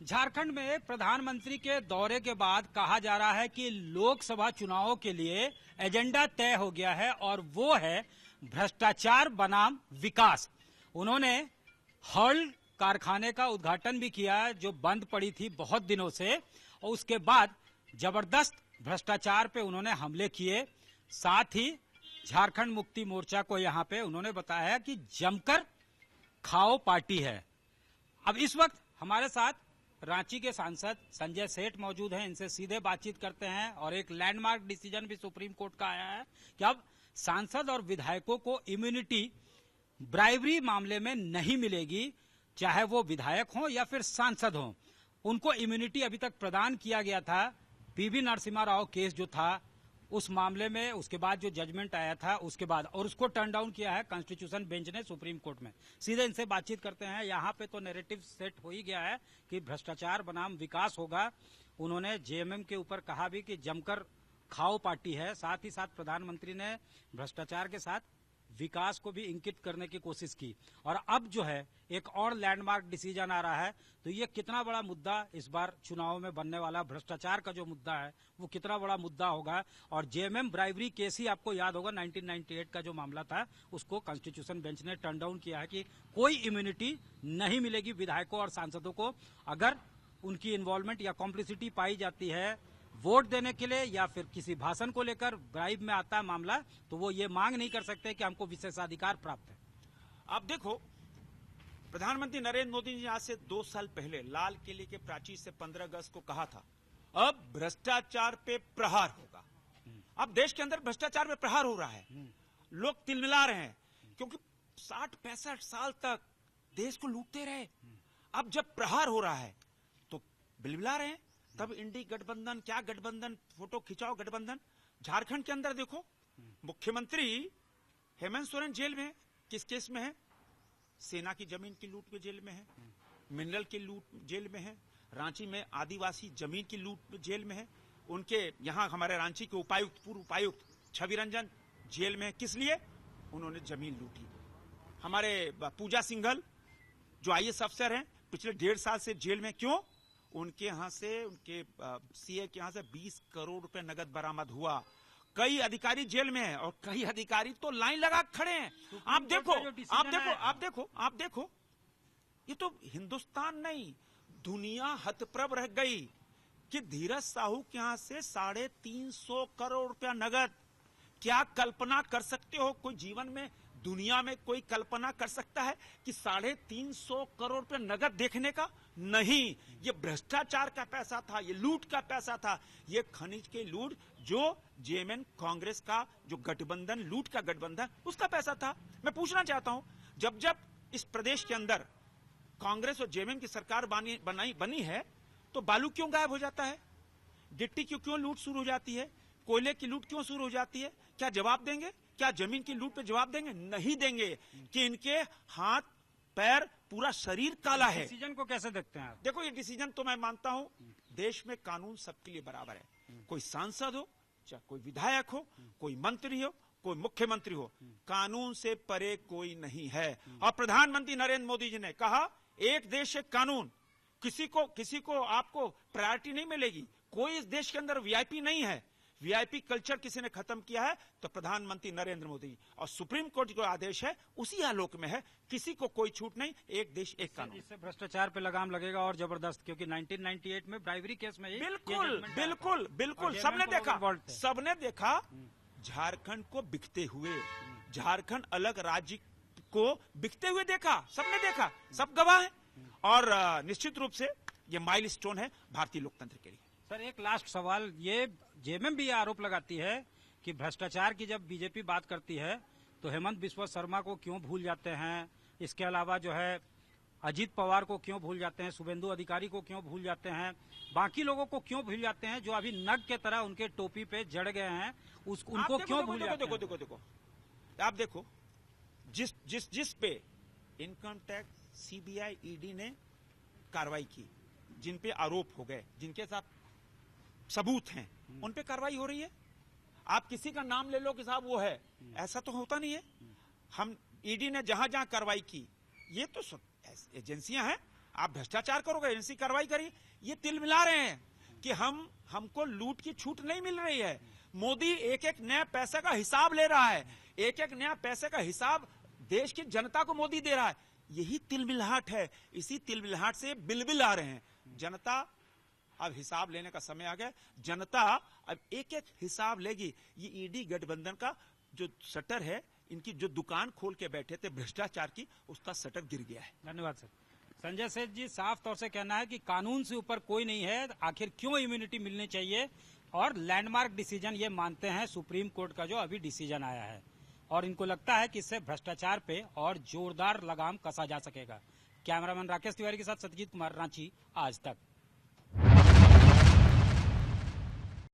झारखंड में प्रधानमंत्री के दौरे के बाद कहा जा रहा है कि लोकसभा चुनावों के लिए एजेंडा तय हो गया है और वो है भ्रष्टाचार बनाम विकास। उन्होंने हर्ल कारखाने का उद्घाटन भी किया जो बंद पड़ी थी बहुत दिनों से, और उसके बाद जबरदस्त भ्रष्टाचार पे उन्होंने हमले किए। साथ ही झारखंड मुक्ति मोर्चा को यहां पे उन्होंने बताया कि जमकर खाओ पार्टी है। अब इस वक्त हमारे साथ रांची के सांसद संजय सेठ मौजूद हैं, इनसे सीधे बातचीत करते हैं। और एक लैंडमार्क डिसीजन भी सुप्रीम कोर्ट का आया है कि अब सांसद और विधायकों को इम्यूनिटी ब्राइबरी मामले में नहीं मिलेगी, चाहे वो विधायक हो या फिर सांसद हो। उनको इम्यूनिटी अभी तक प्रदान किया गया था पीवी नरसिम्हा राव केस जो था उस मामले में, उसके बाद जो जजमेंट आया था उसके बाद, और उसको टर्न डाउन किया है कॉन्स्टिट्यूशन बेंच ने सुप्रीम कोर्ट में। सीधे इनसे बातचीत करते हैं। यहाँ पे तो नैरेटिव सेट हो ही गया है कि भ्रष्टाचार बनाम विकास होगा। उन्होंने जेएमएम के ऊपर कहा भी कि जमकर खाओ पार्टी है। साथ ही साथ प्रधानमंत्री ने भ्रष्टाचार के साथ विकास को भी इंकित करने की कोशिश की। और अब जो है एक और लैंडमार्क डिसीजन आ रहा है, तो ये कितना बड़ा मुद्दा इस बार चुनाव में बनने वाला भ्रष्टाचार का जो मुद्दा है वो कितना बड़ा मुद्दा होगा। और जेएमएम ब्राइबरी केस ही आपको याद होगा 1998 का जो मामला था, उसको कॉन्स्टिट्यूशन बेंच ने टर्न डाउन किया है कि कोई इम्यूनिटी नहीं मिलेगी विधायकों और सांसदों को अगर उनकी इन्वॉल्वमेंट या कॉम्प्लिसिटी पाई जाती है वोट देने के लिए या फिर किसी भाषण को लेकर ब्राइब में आता है मामला, तो वो ये मांग नहीं कर सकते कि हमको विशेषाधिकार प्राप्त है। आप देखो, प्रधानमंत्री नरेंद्र मोदी जी आज से 2 साल पहले लाल किले के प्राचीर से 15 अगस्त को कहा था अब भ्रष्टाचार पे प्रहार होगा। अब देश के अंदर भ्रष्टाचार पे प्रहार हो रहा है, लोग तिलमिला रहे हैं क्योंकि 60-65 साल तक देश को लूटते रहे। अब जब प्रहार हो रहा है तो बिलबिला रहे हैं। तब इंडी गठबंधन, क्या गठबंधन, फोटो खिंचाओ गठबंधन। झारखंड के अंदर देखो, मुख्यमंत्री हेमंत सोरेन जेल में है। किस केस में है? सेना की जमीन की लूट में जेल में है, मिनरल की लूट जेल में है, रांची में आदिवासी जमीन की लूट में जेल में है। उनके यहां हमारे रांची के उपायुक्त, पूर्व उपायुक्त छवि रंजन जेल में है। किस लिए? उन्होंने जमीन लूटी। हमारे पूजा सिंघल जो आईएएस अफसर हैं पिछले 1.5 साल से जेल में। क्यों? उनके यहां से, उनके सीए के यहां से 20 करोड़ रुपए नगद बरामद हुआ। कई अधिकारी जेल में हैं और कई अधिकारी तो लाइन लगा खड़े हैं। आप देखो, आप देखो, आप देखो, आप देखो, ये तो हिंदुस्तान नहीं दुनिया हतप्रभ रह गई कि धीरज साहू के यहां से 350 करोड़ रुपया नगद। क्या कल्पना कर सकते हो? कोई जीवन में दुनिया में कोई कल्पना कर सकता है कि 350 करोड़ रुपए नगद देखने का? नहीं, ये भ्रष्टाचार का पैसा था, ये लूट का पैसा था, ये खनिज के लूट जो जेएमएम कांग्रेस का जो गठबंधन, लूट का गठबंधन, उसका पैसा था। मैं पूछना चाहता हूं, जब जब इस प्रदेश के अंदर कांग्रेस और जेएमएम की सरकार बनी है तो बालू क्यों गायब हो जाता है? गिट्टी क्यों लूट शुरू हो जाती है? कोयले की लूट क्यों शुरू हो जाती है? क्या जवाब देंगे? क्या जमीन की लूट पे जवाब देंगे? नहीं देंगे कि इनके हाथ पैर पूरा शरीर काला है। डिसीजन को कैसे देखते हैं आप? देखो, ये डिसीजन तो मैं मानता हूं देश में कानून सबके लिए बराबर है। कोई सांसद हो, चाहे कोई विधायक हो, कोई मंत्री हो, कोई मुख्यमंत्री हो, कानून से परे कोई नहीं है। और प्रधानमंत्री नरेंद्र मोदी जी ने कहा एक देश एक कानून। किसी को आपको प्रायोरिटी नहीं मिलेगी। कोई इस देश के अंदर वीआईपी नहीं है। वीआईपी कल्चर किसी ने खत्म किया है तो प्रधानमंत्री नरेंद्र मोदी। और सुप्रीम कोर्ट का आदेश है उसी आलोक में है, किसी को कोई छूट नहीं, एक देश एक कानून। इससे भ्रष्टाचार पे लगाम लगेगा और जबरदस्त, क्योंकि 1998 में ब्राइबरी केस में बिल्कुल बिल्कुल बिल्कुल सबने देखा झारखंड को बिकते हुए, झारखंड अलग राज्य को बिकते हुए देखा, सबने देखा, सब गवाह है। और निश्चित रूप से ये माइलस्टोन है भारतीय लोकतंत्र के लिए। सर, एक लास्ट सवाल, ये जेएमएम भी आरोप लगाती है कि भ्रष्टाचार की जब बीजेपी बात करती है तो हेमंत बिस्वा शर्मा को क्यों भूल जाते हैं, इसके अलावा जो है अजीत पवार को क्यों भूल जाते हैं, शुभेंदु अधिकारी को क्यों भूल जाते हैं, बाकी लोगों को क्यों भूल जाते हैं जो अभी नग के तरह उनके टोपी पे जड़ गए हैं, उनको क्यों भूल जाते हैं? देखो, आप देखो, जिस पे इनकम टैक्स, सीबीआई, ईडी ने कार्रवाई की, जिन पे आरोप हो गए, जिनके साथ सबूत हैं, उन पे कार्रवाई हो रही है। आप किसी का नाम ले लो कि साहब वो है, ऐसा तो होता नहीं है। हम ईडी ने जहां जहां कार्रवाई की, ये तो एजेंसियां हैं, आप भ्रष्टाचार करोगे, ऐसी कार्रवाई करिए। ये तिल मिला रहे हैं कि हमको लूट की छूट नहीं मिल रही है। मोदी एक एक नया पैसे का हिसाब ले रहा है, एक एक नया पैसे का हिसाब देश की जनता को मोदी दे रहा है। यही तिलमिलाहट है, इसी तिलमिलाहट से बिलबिल आ रहे हैं। जनता अब हिसाब लेने का समय आ गया। जनता अब एक एक हिसाब लेगी। ये ईडी गठबंधन का जो शटर है, इनकी जो दुकान खोल के बैठे थे भ्रष्टाचार की, उसका शटर गिर गया है। धन्यवाद सर। संजय सेठ जी साफ तौर से कहना है कि कानून से ऊपर कोई नहीं है, आखिर क्यों इम्यूनिटी मिलनी चाहिए, और लैंडमार्क डिसीजन ये मानते हैं सुप्रीम कोर्ट का जो अभी डिसीजन आया है, और इनको लगता है कि इससे भ्रष्टाचार पे और जोरदार लगाम कसा जा सकेगा। कैमरामैन राकेश तिवारी के साथ सत्यजीत कुमार, रांची, आज तक।